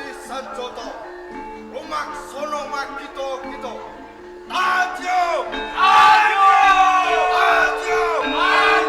Gusti Sanjata lumaksana magita-gita. Ajo! Ajo! Ajo! Ajo!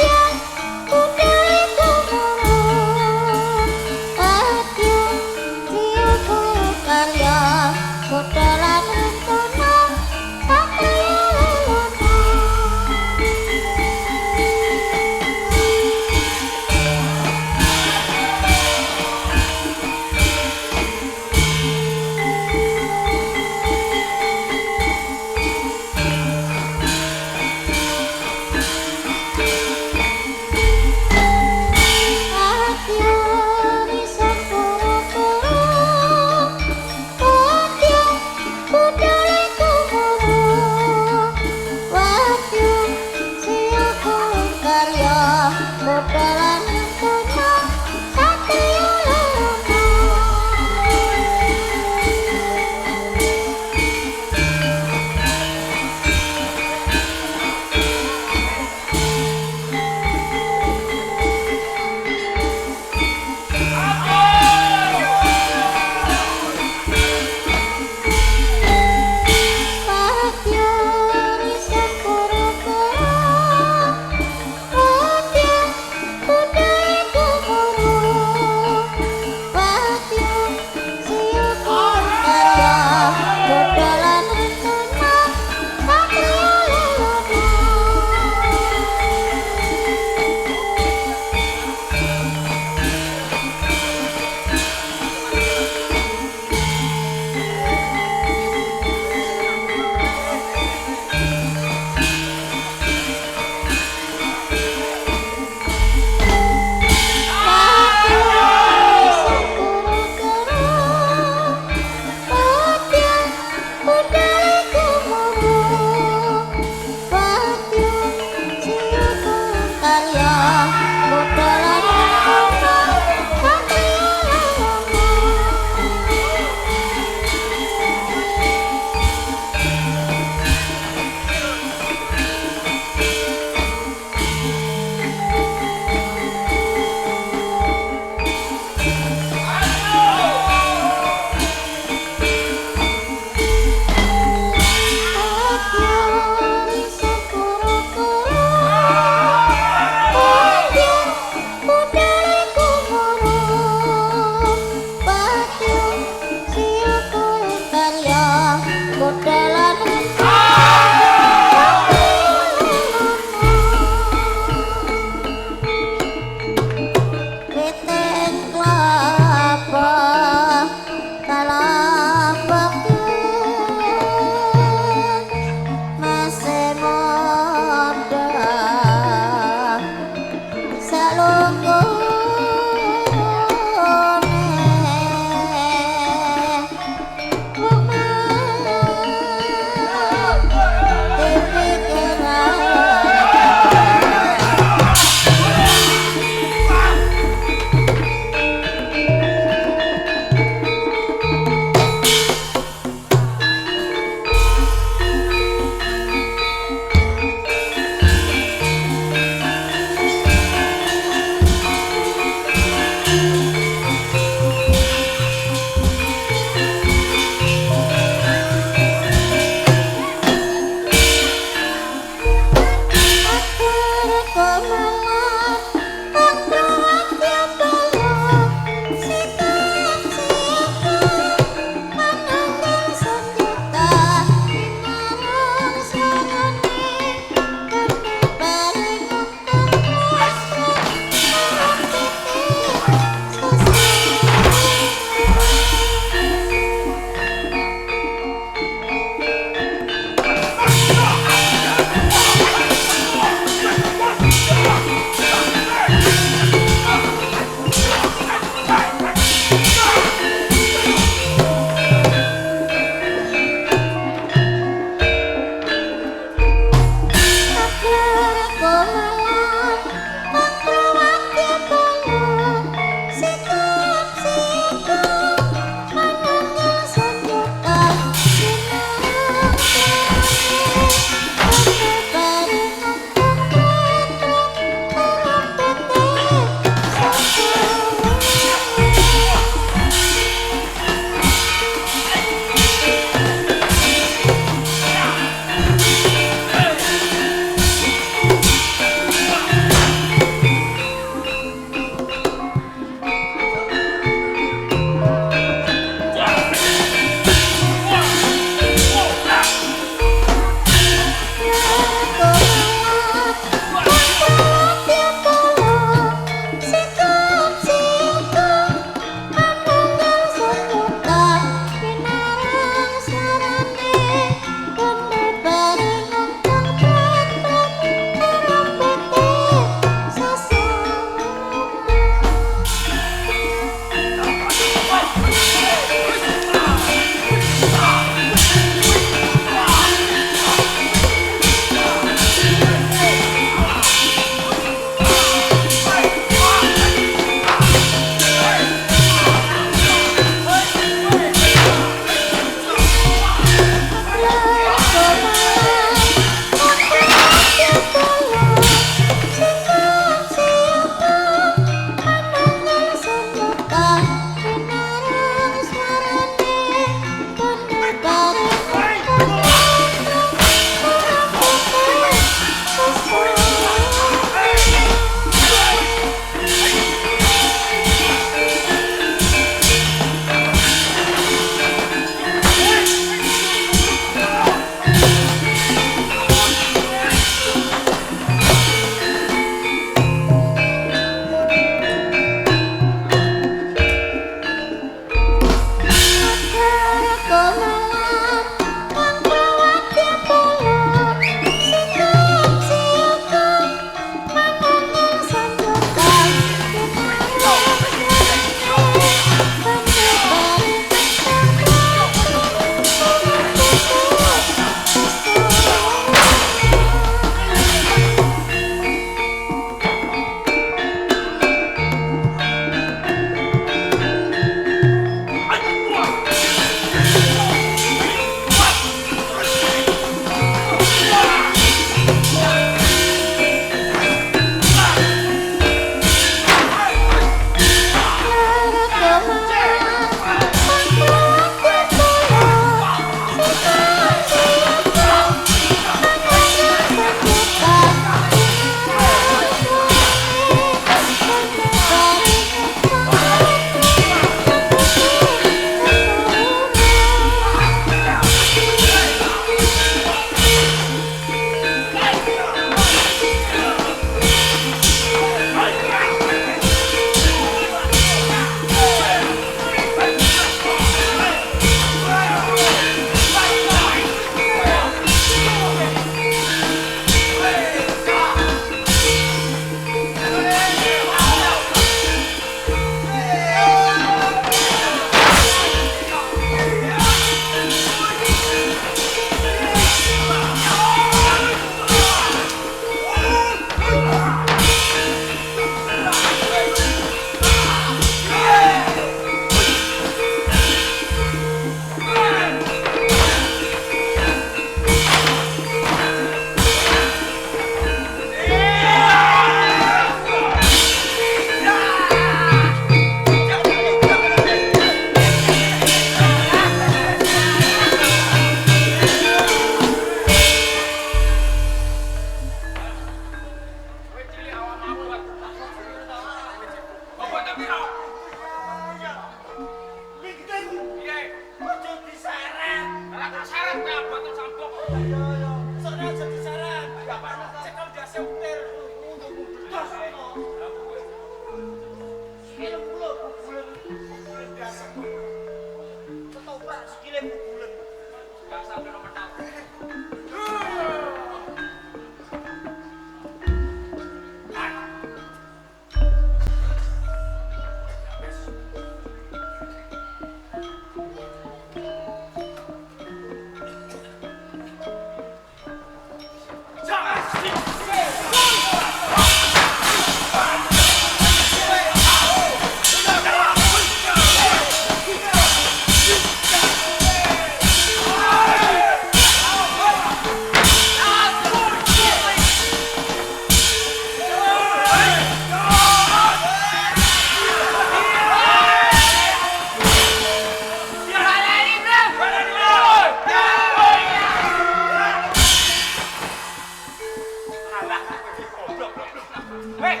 Hei.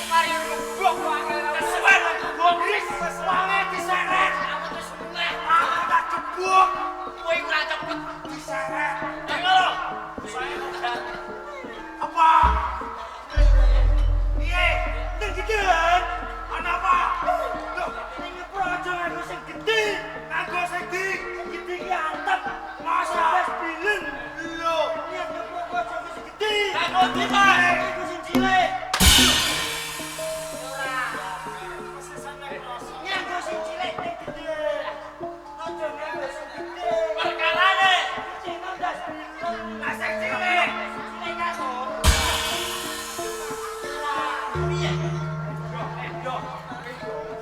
Mari ngeblok wae. Kesuwen ngeblok wis wange diseret. Aku wis mulai. Aku tak jebuk. Kowe ora cepet diseret. Ayo. Saya udah. Apa? Piye? Ning gedean. Ana apa? Loh, ning ngeprojo nganggo sing gedhe. Nganggo sing gedhe ki antep. Masa wis bileng. Lho, niat ngeprojo sing gedhe. Nganggo ndi, Mas? Iku sing cilik. Ora. Nganggo sing cilik ning gedhe. Aja nganggo sing gedhe. Perkarane sing ndas bileng. Lah sing cilik. Sing cilik nganggo. Piye? Yo.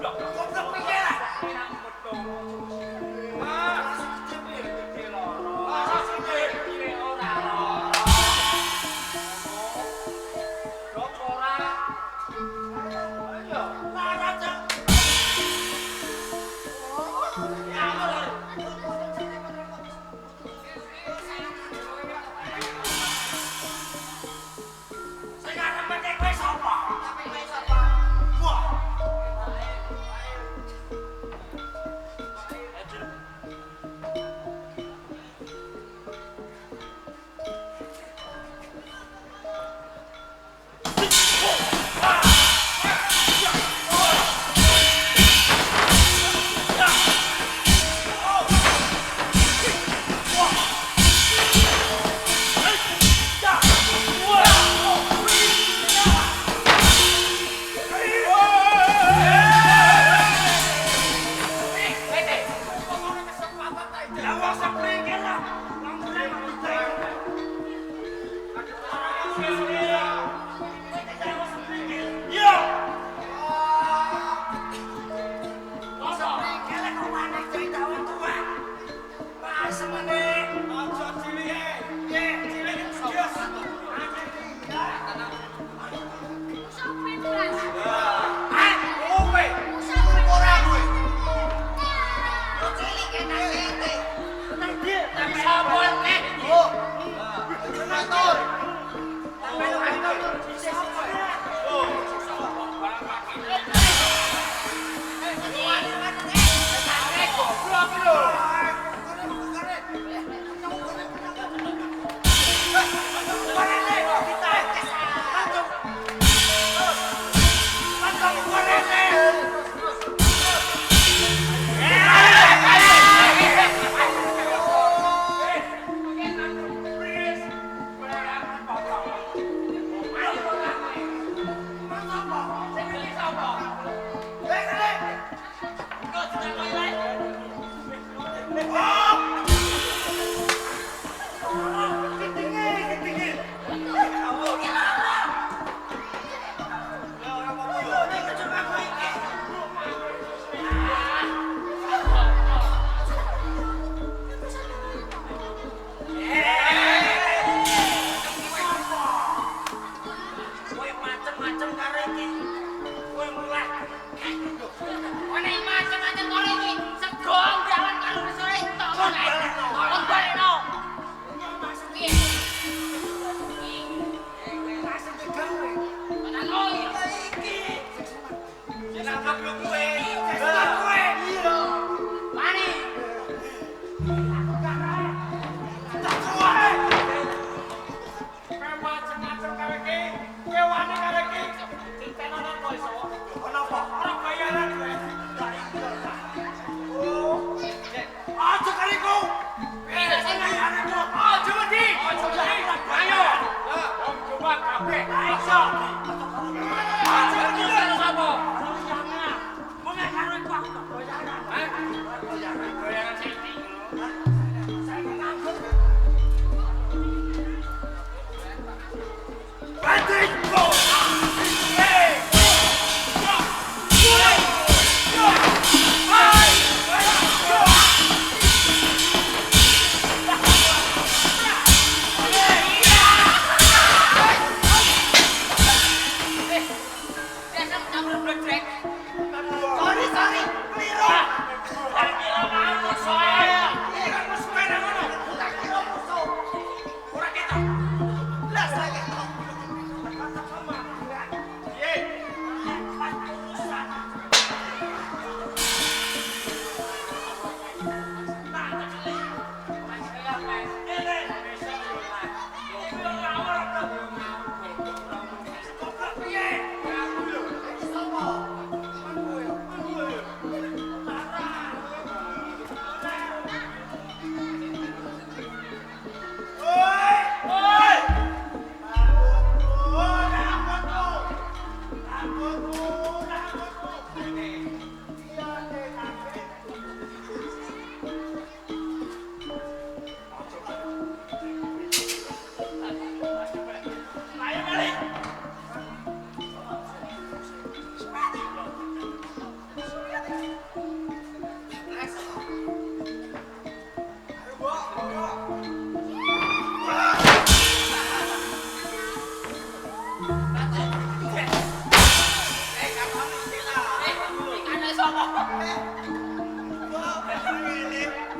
Goblok piye lah?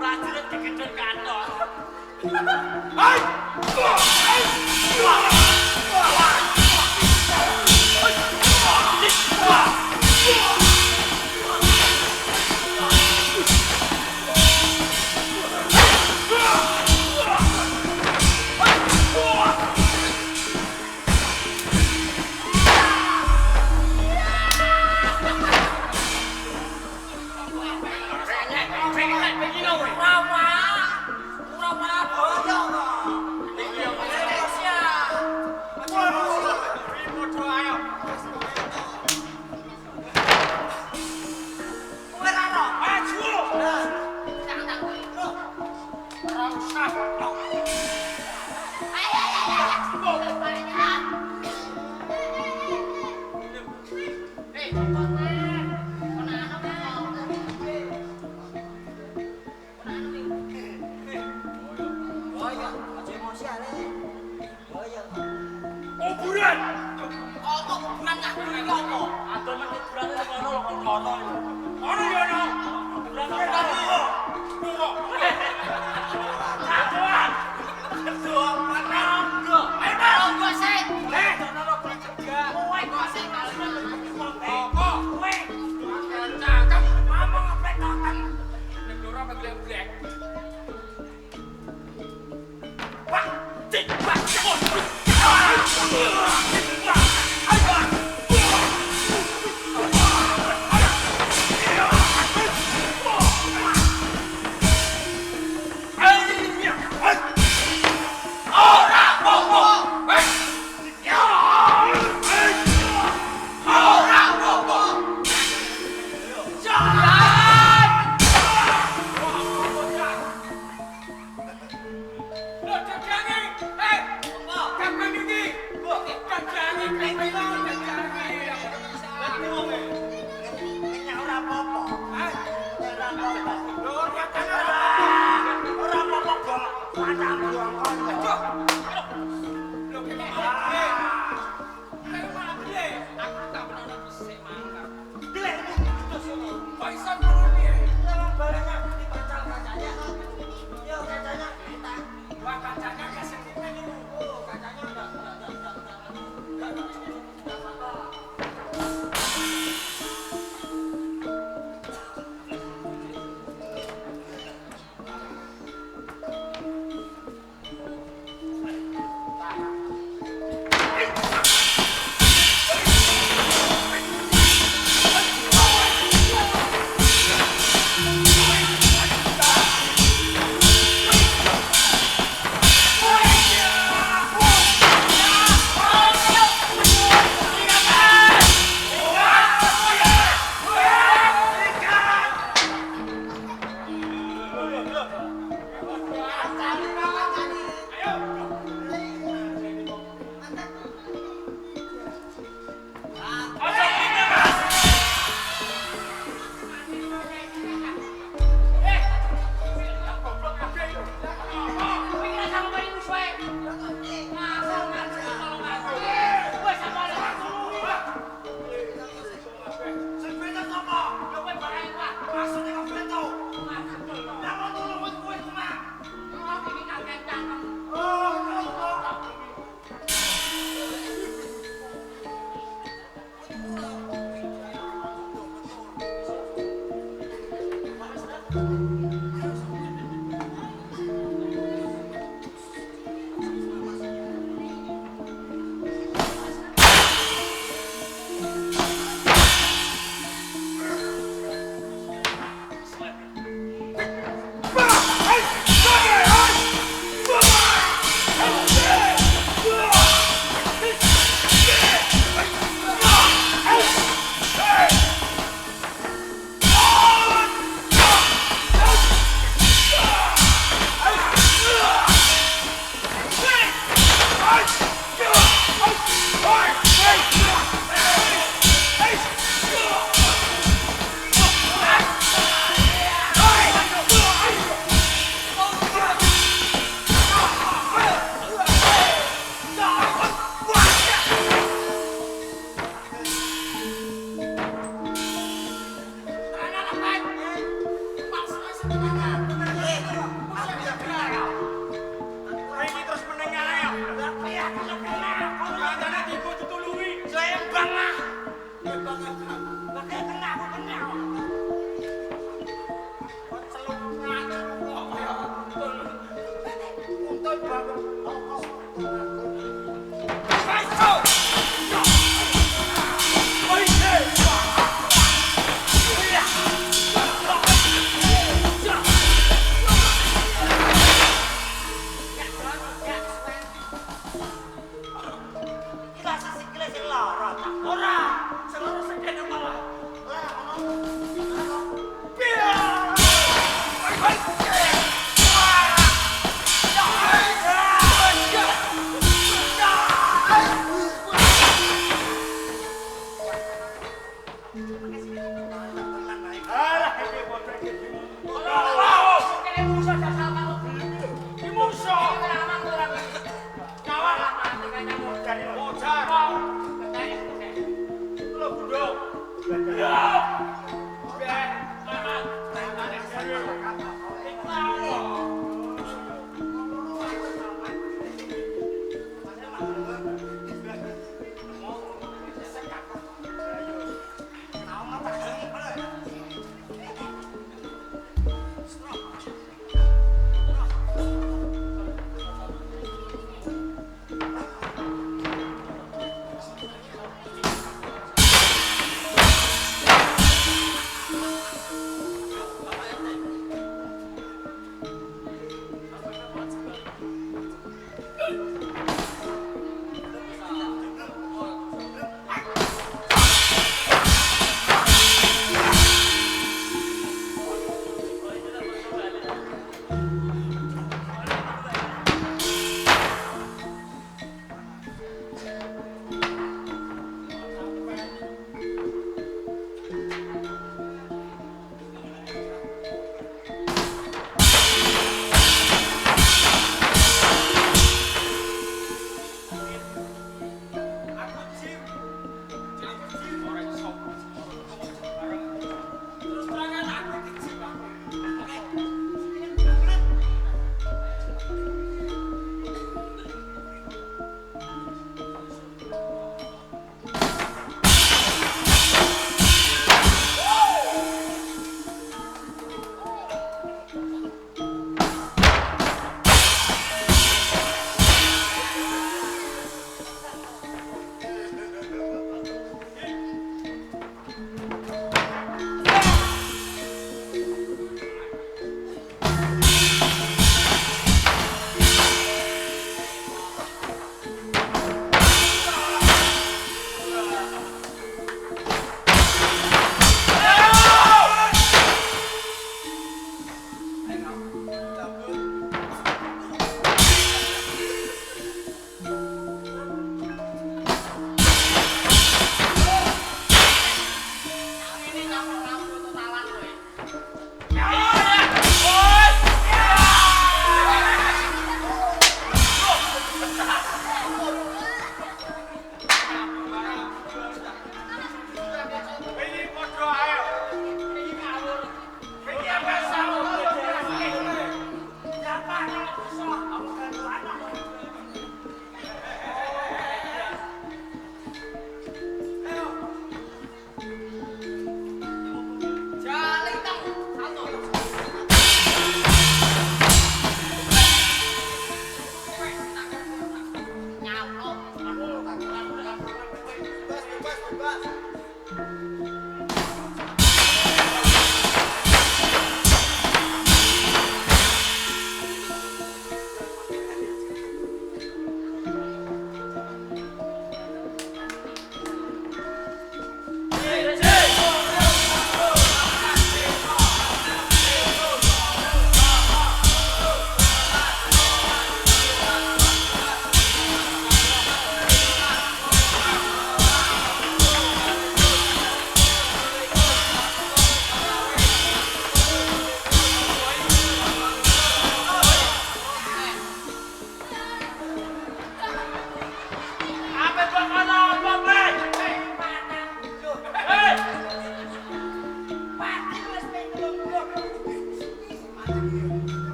Prajurit digedor kantor.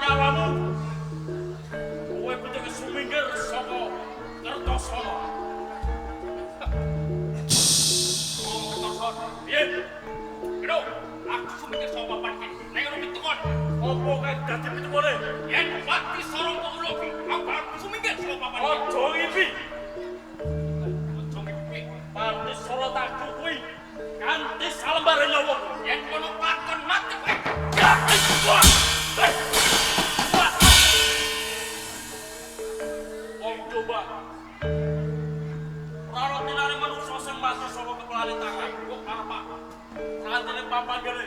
nyawamu. Kowe kudu sumingkir saka Kertosana. Piye? Kena, aku sumingkir saka papan iki. Nek ora pitukon, opo kae dadi pitukone? Yen pati sorong kok lobi, aku sumingkir saka papan iki. Ojo ngipi. Ojo ngipi. Pati sorong tak kuwi. Kanthi salembare nyawa. Yen kono pakon mati kowe. Ya, wah. Coba raro tinare manungsa sing mati saka kepalane tangan kok apa santene papan gene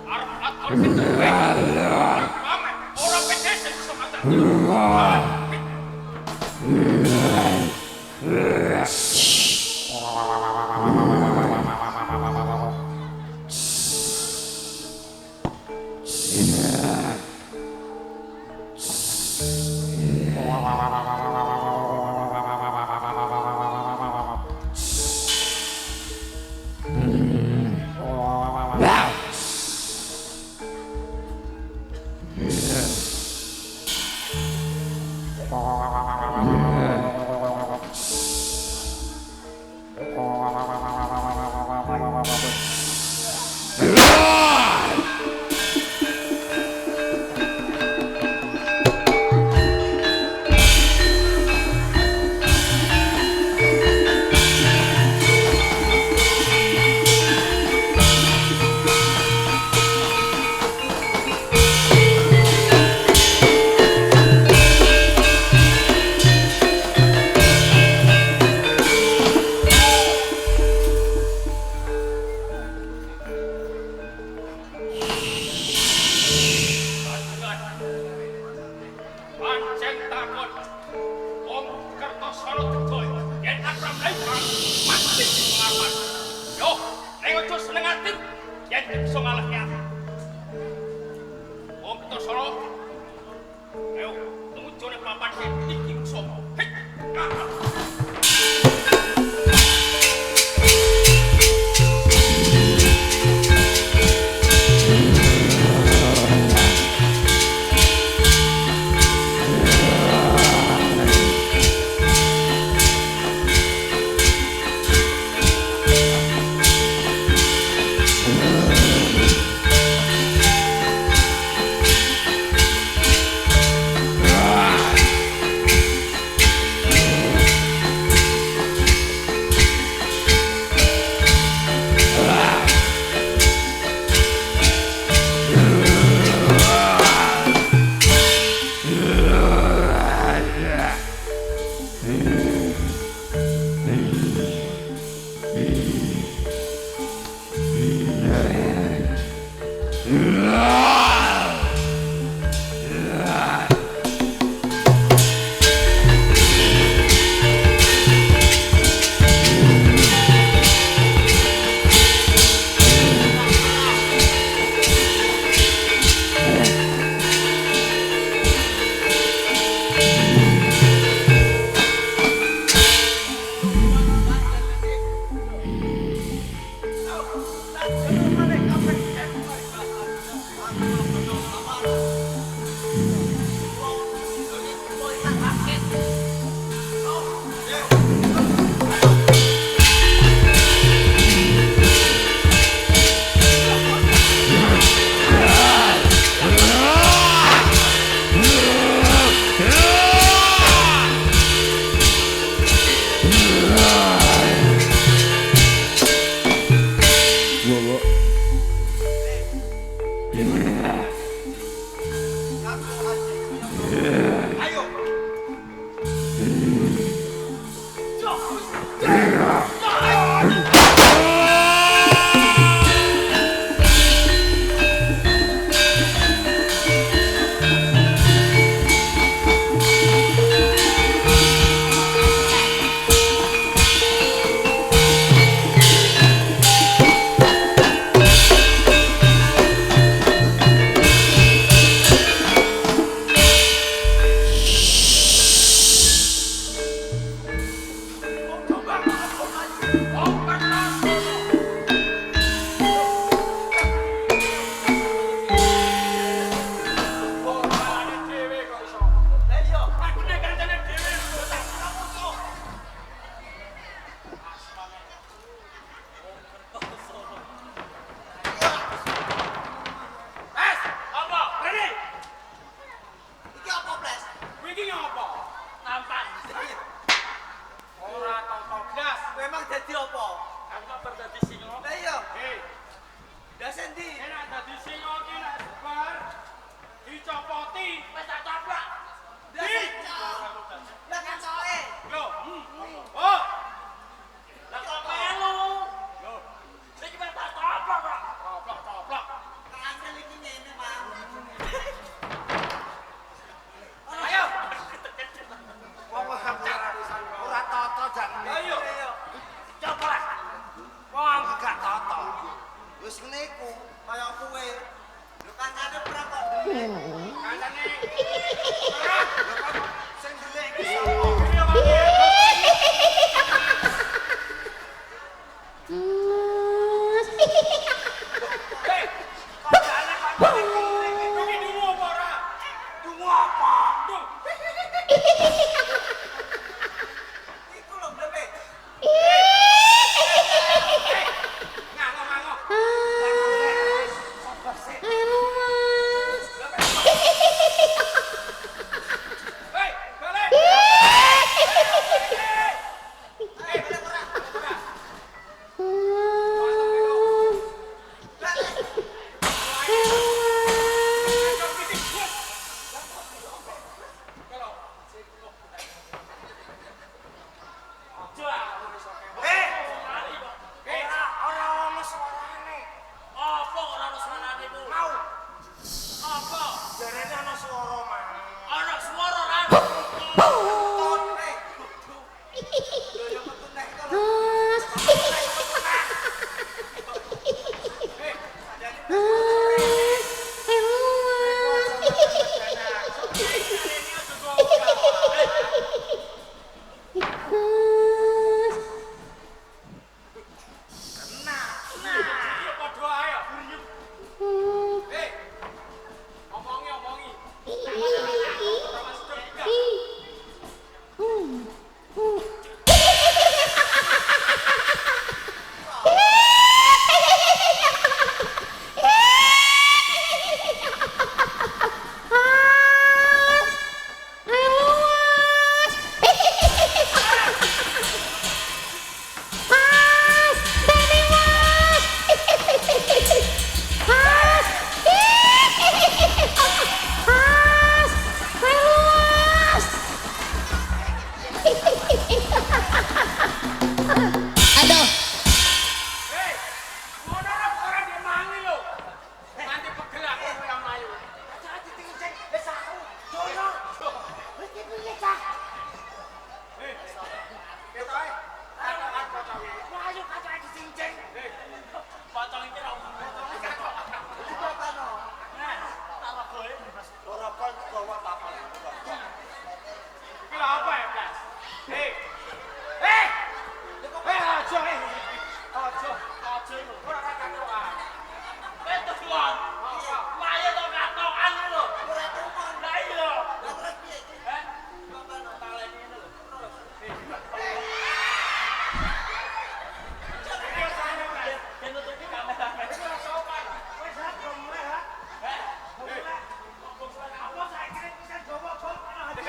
arep atur pinter pamen ora pedes iso matur Aduh. Hei, ngono ora dimangi lho. Nanti pegel aku yang mlayu. Aja ditingceng. Wis aku. Jono. Iki piye cah? Ketoke. Katokan poconge. Mlayu kacake ditingceng. Pocong iki ra umum. Ora kon bawa apa-apa. Iki lho apa ya, Blas? Hei. Hei. Aja hei. Aja lho. Ora katokan. Itu suan. Maya to katokan lho. Ora tuman. Lah iya. Ora piye iki? Heh. Bapak no talen ngene lho. Nutupi kamera. Ora sopan. Wis aku mulai ha. Apa saiki bisa gowo kok ana hati.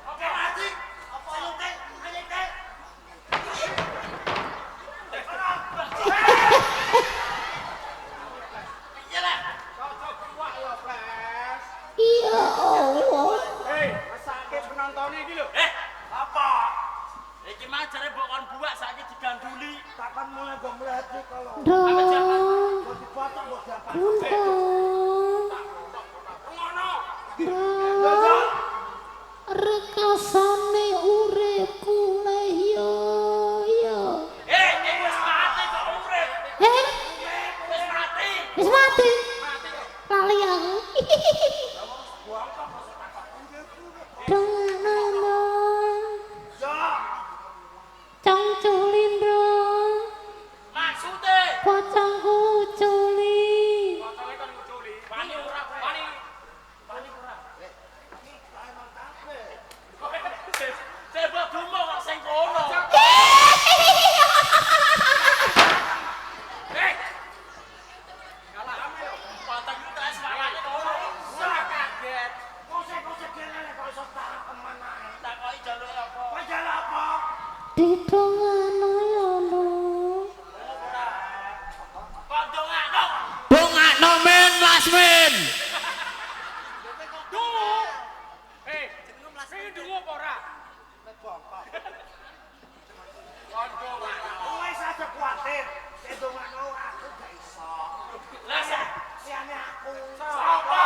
Oke, hati. Apa lu teh? Ayo teh. Iya lah. Cocok kuat ya, Blas. Ya Allah. Hei, sakit penontonnya iki lho. Apa? Iki mah jare mbok kon buak saiki diganduli. Takkan mulai go mlehati kalau Dong. dipotong mbok dapat. Undang. Ngono. Dong. Rekasane uripku leh yo yo. Iki wis mati kok urip. Wis mati. Wis mati. Mati kok. Lali aku. Dong nono. Yo, Cong culindro. Maksude. Pocongku culi. Poconge kan nguculi. Wani ora, wani. Wani ora. emang kabeh. Coba dumo kok sing kono. Hei. Kalah ame lho. Potong iki terus walane kono. Ora kaget. Kose kene kok iso tak kemana ae. Takoki jaluk apa? Kok jalan apa? Didongano yono. Kondongano. Dongakno men Lasmin. Dungu. Hei, sing dungu apa ora? Kondongano. Wis aja kuwatir. Endongano aku gak iso. Lah Siane aku. sapa?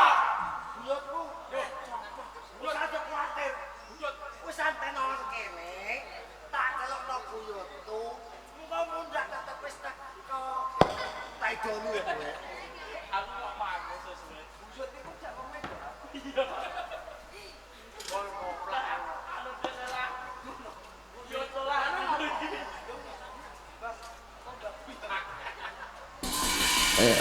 Buyutku. Wis aja kuwatir. Wis santen nang kene. Tak celokno buyutku. Muga mundak tetep wis teko. Tak idoni ya kowe. Aku kok mago sesuai. Buyut iku jak komen. Iya. Wong goblok. Anu salah. Yo salah anu iki. Ora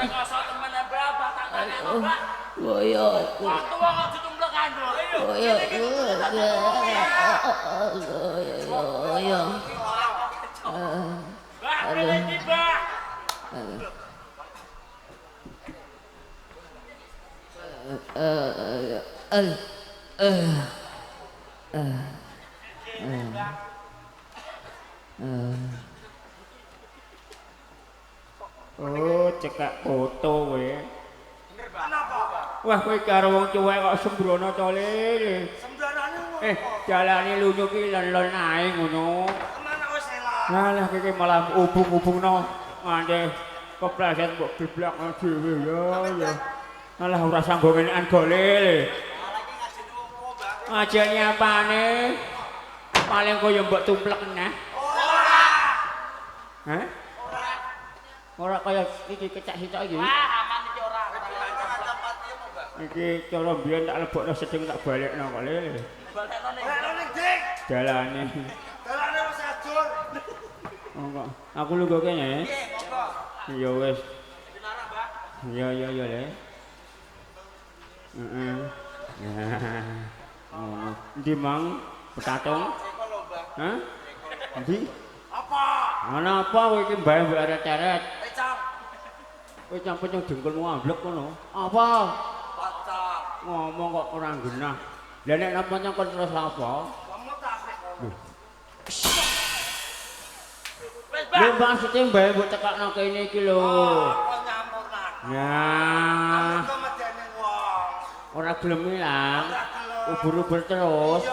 ngosok temen apa tangan apa. Waktu wong kok ditumplek nganggur. Bah, kene iki, Bah. Oh, cekak foto kowe. Kenapa? Wah, kowe karo wong cuwek kok sembrono to Le. Sembarane ngono. Jalane lunyu ki lon-lon ae ngono. Kemana wis elah? Lah iki malah ubung-ubungno ngande kepleset mbok biblak dhewe ya. Malah ora sanggo ngenekan gole Le. Ngajeni apane? Paling koyo mbok tumplek nah. Ora. Hah? Ora kaya iki kecak sitok iki. Wah, aman iki ora. Iki cara mbiyen tak lebokno sedeng tak balekno kok Le. Balekno ning. Ora ning dik. Jalane. Dalane wis ajur. Oh, kok. Aku lungguh kene. Nggih, monggo. Ya wis. Dinarah, Mbak. Ya Le. Heeh. Oh, ndi mang petatung? Hah? Ndi? Apa? Ana apa kowe iki mbae mbok eret-eret? Ecam. Kowe campur-campur dengkulmu amblek ngono. Apa? Pacak. Ngomong kok ora genah. Lah nek napa nyang kon terus apa? Kamu tak Lho maksudnya mbak mbok tekakno kene iki lho. Kok nyamurnan. Ya. Kok medeni wong. Ora gelem ilang. Ubur-ubur terus.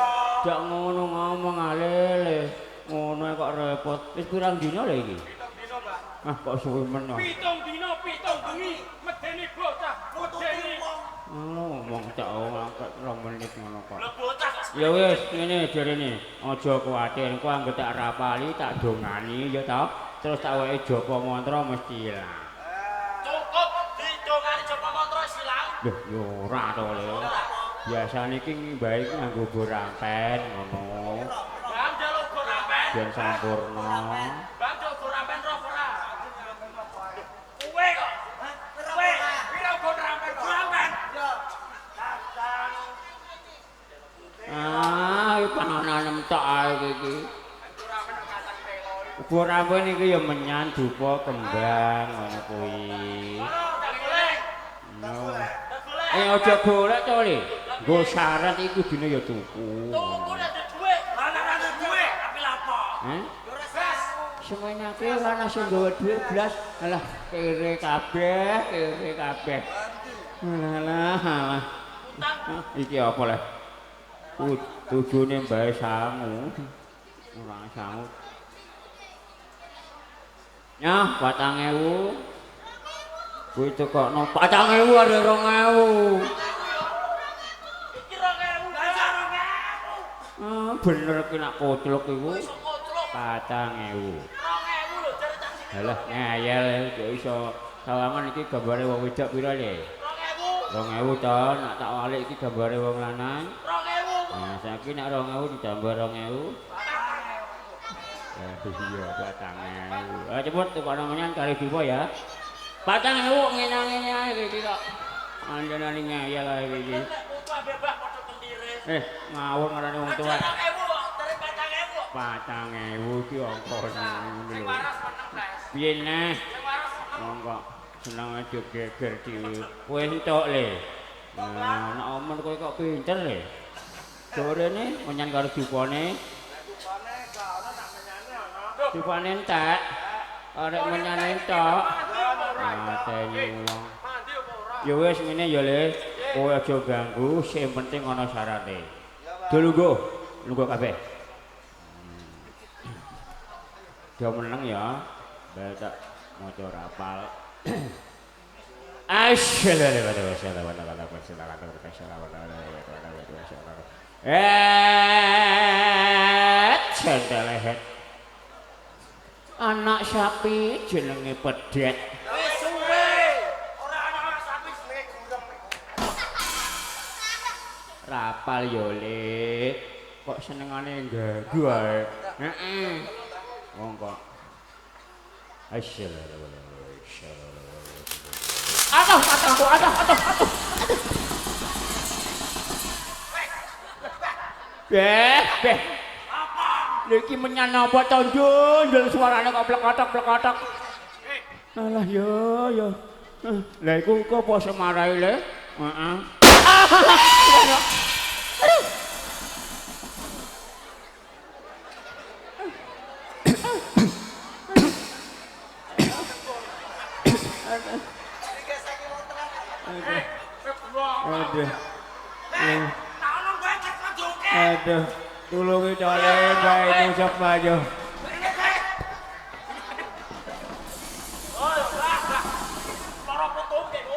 Jak ngono ngomong alele. Ngono kok repot. Wis pirang dina lho iki? Ah kok suwe men. 7 dina 7 bengi medeni bocah medeni. Ngomong cak ngangkat 2 menit ngono kok. Lah bocah Ya wis ngene jarene. Aja kuwatir engko anggere tak rapali tak dongani ya ta. Terus tak wae japa mantra mesti ilang. cukup didongani Joko Mantra silang. Lho ya ora to lho. Biasane iki bae nganggo borampen ngono. Bang jaluk gorapen. Ben sampurna. Bang jaluk gorapen ro ora. Kowe kok. Kowe pira gorapen gorapen. Ah, iki panganan tok ae iki. Borampen iki ya menyan dupa kembang ngono kuwi. No. Aja golek to, Le. Nggo syarat iki kudune ya tuku. Tuku nek ada dhuwit. Mana ada dhuwit tapi lapo? Heh? Yo res. Semenake ana sing nggawa dhuwit blas, alah kere kabeh. Alah. Iki apa le? Tujune mbae sangu. Ora sangu. Nyah 4.000. Kuwi tekokno 4.000 ada 2.000. Iki 2.000. Lah 2.000. Ah, bener ki nak kotluk iku. Iso kotluk. 4.000. 2.000 lho jare tak sini. Halah ngayal kok iso sawangan iki gambare wong wedok pira le? 2.000. 2.000 to, nak tak walik iki gambare wong lanang. 2.000. Nah, saiki nek 2.000 ditambah 2.000. Iya, 4.000. Ah cepet tukokno menyan kali dipo ya. 4.000 ngene-ngene ae iki kok. Anjenane ngayal ae iki. Nek upah bebas padha kendire. Ngawur ngarani wong tuwa. 2.000 dari 4.000. 4.000 iki angkane Sing lho. waras meneng res. Piye neh? Sing waras meneng. Monggo seneng aja geger dhewe. Kowe entuk le. Nah, nek omen kowe kok pinter le. Dorene menyan karo dupane. Dupane entek. Arek menyan entek. Mateni wong. Mandi apa ora? Ya wis ngene ya le. Kowe aja ganggu, sing penting ana syarate. Lungguh kabeh. Dia meneng ya. Bae tak maca rapal. Anak sapi jenenge Pedet. Wis suwe. Ora ana sapi jenenge gurem. Rapal yo Le. Kok senengane ganggu ae. Heeh. Wong kok. Aduh, mataku, aduh. Beh. Apa? Niki menyan apa to, Njul suarane kok plekotok. Alah yo. Lah iku kok apa semarai Le? Heeh. Aduh, tulungi tolong bae nyusap aja. Para putum kene.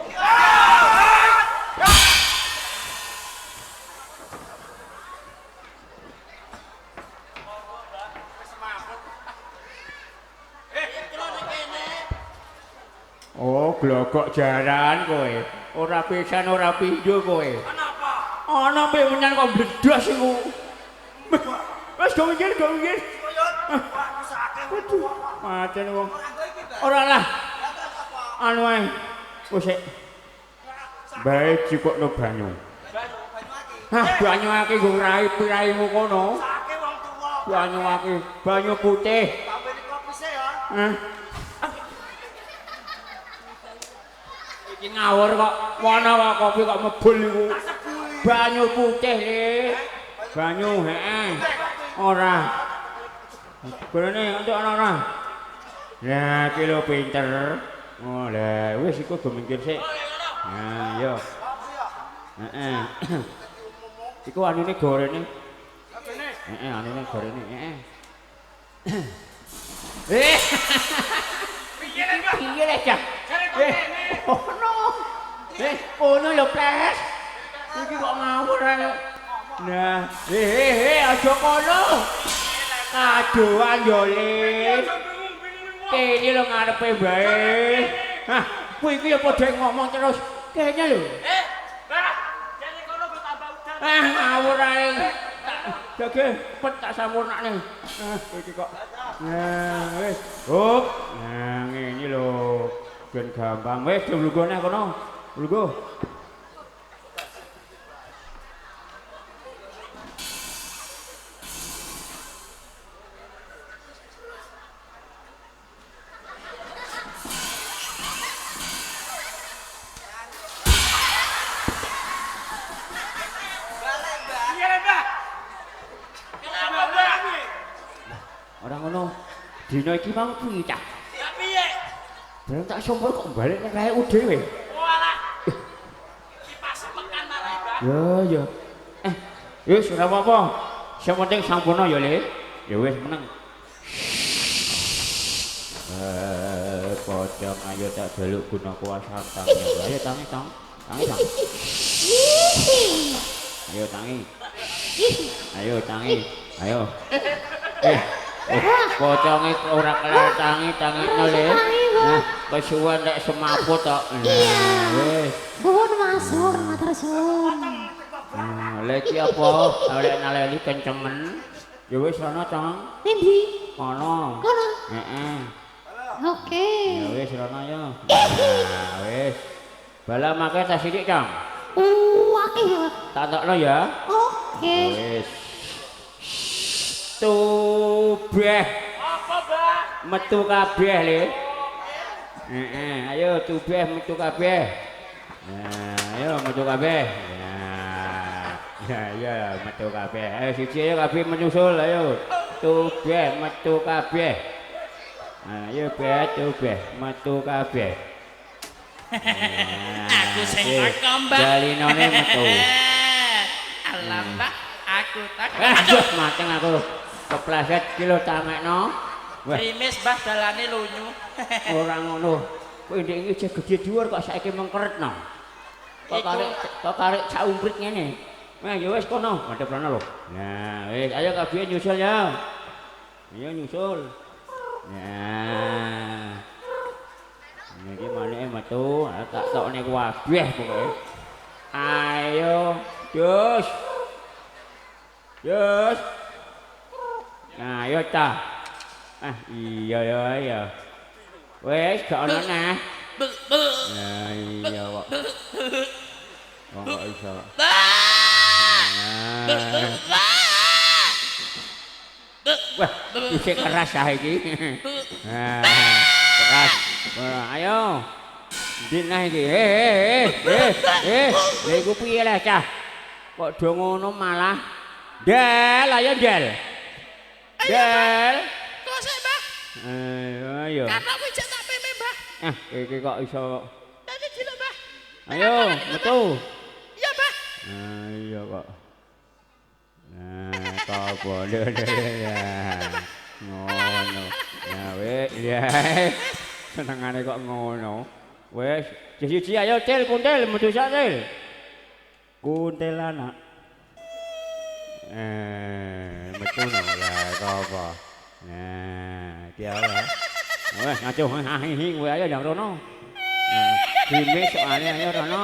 Oh, glogok jaran kowe. Ora pisan ora pindho kowe. Kenapa? Ana mbek menyan kok bledhas iku. Wes go minggir. Wah, sakit. Maten wong. Ora lah. Anu ae. Wis sik. Bae cikokno banyu. Hah, banyu akeh nggo rai-raimu kono. Sakit wong tuwa. Banyu akeh, banyu putih. Tambeni kopi sih ya. Hah. Iki ngawur kok. Mana kok kopi kok mebul iku. Banyu putih, Le. Banyu, heeh. Ora. Berene untuk ora. Nah, iki lho pinter. Oh, lah wis iku go minggir sik. Nah, yo. Heeh. Iku anune gorene. Anune gorene. Piye lek, Mbah? Piye lek, Cak? Jare kok kene. Ono lho, Ples. Iki kok ngawur ae. Nah, aja kono. Kadoan yo, Le. Kene lho ngarepe bae. Hah, kuwi iki ya padha ngomong terus. Kene lho. Mbah, jare kono go tambah udan. Ngawur ae. Jage, pet tak sampurnakne. Iki kok. Nah, wis. Hop. Nah, ngene lho. Ben gampang. Wis, mlugone kono. Mlungguh. Piye lek, Mbah? Kenapa, Mbah? Ora ngono. Dina iki mang kuwi cah. Ya piye? Bareng tak sumpel kok balik nek rae dhewe. Walah. Kipas mekan marai, Mbah. Ya. Wis ora apa-apa. Sing penting sampurna ya, Le. Ya wis meneng. Pocong ayo tak jaluk guna kuasa tangi. Ayo tangi, Tang. Tangi, Tang. Ayo tangi. Ayo tangi. Ayo. Poconge ora kelar tangi Le. Nah, kesuwen nek semaput tok. Wis. Nuwun masur matur suwun. Lek iki apa? Lek naleni kencengen. Ya wis ana, Tang. Endi? Kono. Kono. Heeh. Oke. Ya wis rono ya. Nah, wis. Bala make tas sithik, Tang. Oke. Tak tokno ya. Oke. Wis. Tubeh Apa, Mbah? metu kabeh, Le. Ayo tubeh metu kabeh. Nah, ayo metu kabeh. Ya, metu kabeh. Ayo siji ayo kabeh menyusul ayo. Tubeh metu kabeh. Ayo tubeh metu kabeh. Aku sing teko, Mbah. Jalinane metu. Alah, Mbah, aku tak. Aduh, mateng aku. Kepleset ki lho tamekno. Wah, Primis, Mbah, dalane lunyu. ora ngono. Kowe ndek iki jek gedhe dhuwur kok saiki mengkeretno. Kok karek sak umprit ngene. Wah, ya wis kono, madhep rono lho. Nah, wis ayo kabeh nyusul ya. Ayo nyusul. Nah. Niki maneke metu, tak tokne kabeh pokoke. Ayo, Jus. Jus. Nah, ayo ta. Iya. Wes, gak ono nah. Nah, iya kok. Kok gak iso. Wah, isih keras ah iki. Nah, keras. Wah, ayo. Ndik nah iki. Lha iku piye lah, Cah? Kok do ngono malah. Del, ayo Del. Del. Kok sik, Mbah? Ayo. Katok wijak tak peme, Mbah. Iki kok iso. Dadi dilo, Mbah. Ayo, metu. Iya, Mbah. Iya kok. Nah, kok boleh ya. Ngono. Ya wis, ya. Senengane kok ngono. Wis, siji ayo Cil, kuntil metu sak Cil. Kuntil anak. Metu no lah kok apa. Nah, dia lah. Wes ngaco hihi kowe ayo ndang rono. Nah, Dimis soalnya ayo rono.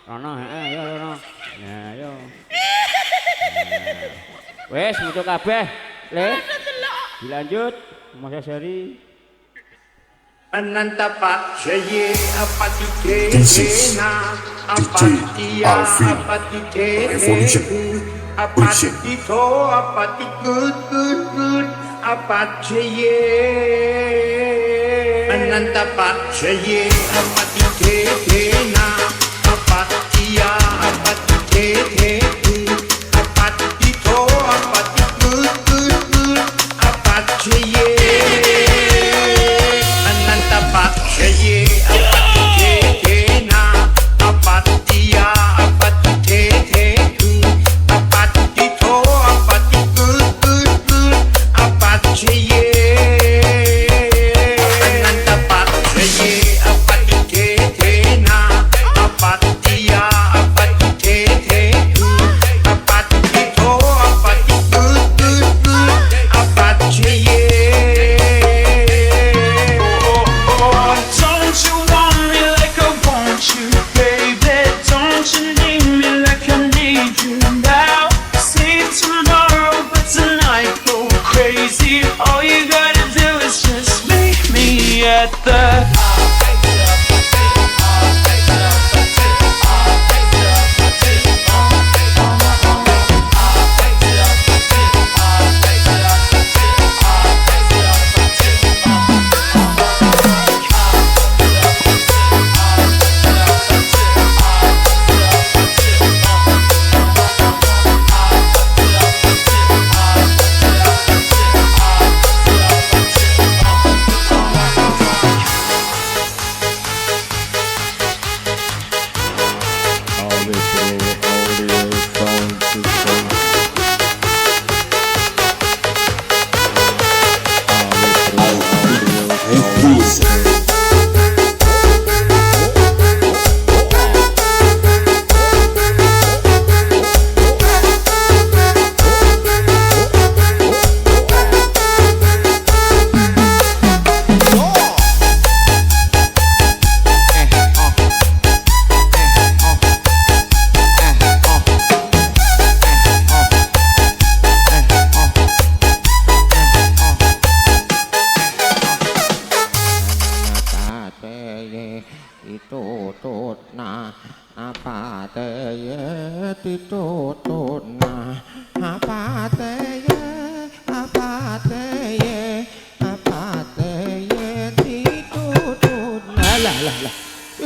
Rono ayo rono. Nah, ayo. Wes metu kabeh. Le. Dilanjut Mas Sari. Anantapa Shaye Apati This is Kena DJ Apatia Alfie Apati Kena Revolution. Apati To Apati Good Apati Anantapa Shaye Apati Kena Apatia Apati Kena Apati To Apati Good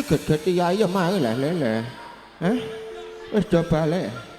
geget iya iya mau lah le. Hah? Wis coba le.